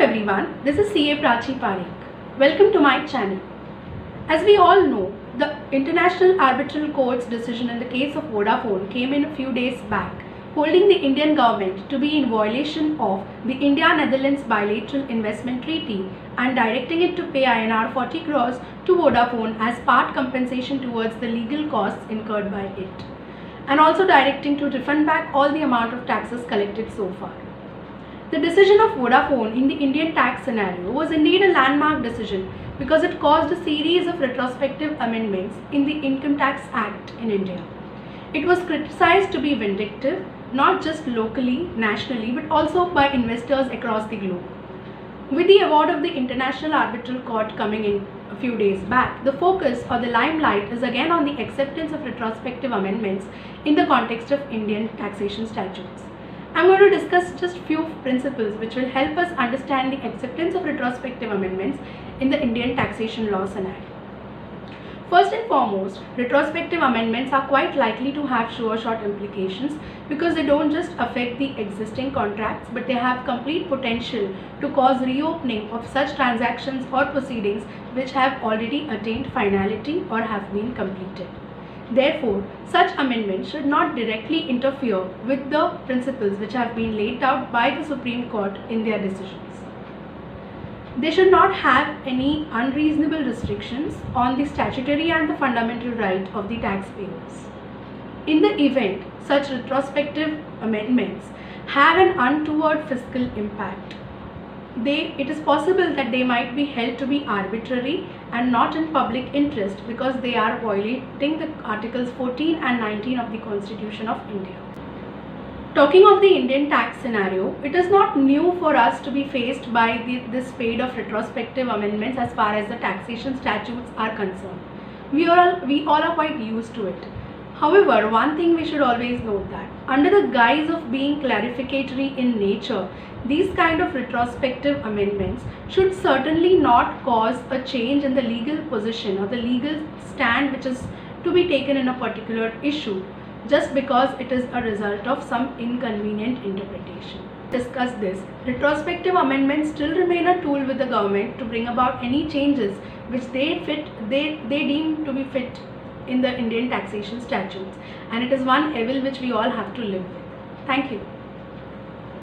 everyone, this is CA Prachi Parekh. Welcome to my channel. As we all know, the International Arbitral Court's decision in the case of Vodafone came in a few days back, holding the Indian government to be in violation of the India-Netherlands Bilateral Investment Treaty and directing it to pay INR 40 crores to Vodafone as part compensation towards the legal costs incurred by it, and also directing to refund back all the amount of taxes collected so far. The decision of Vodafone in the Indian tax scenario was indeed a landmark decision because it caused a series of retrospective amendments in the Income Tax Act in India. It was criticized to be vindictive, not just locally, nationally, but also by investors across the globe. With the award of the International Arbitral Court coming in a few days back, the focus or the limelight is again on the acceptance of retrospective amendments in the context of Indian taxation statutes. I'm going to discuss just few principles which will help us understand the acceptance of retrospective amendments in the Indian taxation law scenario. First and foremost, retrospective amendments are quite likely to have sure-shot implications because they don't just affect the existing contracts, but they have complete potential to cause reopening of such transactions or proceedings which have already attained finality or have been completed. Therefore, such amendments should not directly interfere with the principles which have been laid out by the Supreme Court in their decisions. They should not have any unreasonable restrictions on the statutory and the fundamental right of the taxpayers. In the event such retrospective amendments have an untoward fiscal impact, it is possible that they might be held to be arbitrary and not in public interest because they are violating the Articles 14 and 19 of the Constitution of India. Talking of the Indian tax scenario, it is not new for us to be faced by this spate of retrospective amendments as far as the taxation statutes are concerned. We all are quite used to it. However, one thing we should always note that under the guise of being clarificatory in nature, these kind of retrospective amendments should certainly not cause a change in the legal position or the legal stand which is to be taken in a particular issue just because it is a result of some inconvenient interpretation. To discuss this, retrospective amendments still remain a tool with the government to bring about any changes which they deem to be fit in the Indian taxation statutes, and it is one evil which we all have to live with. Thank you.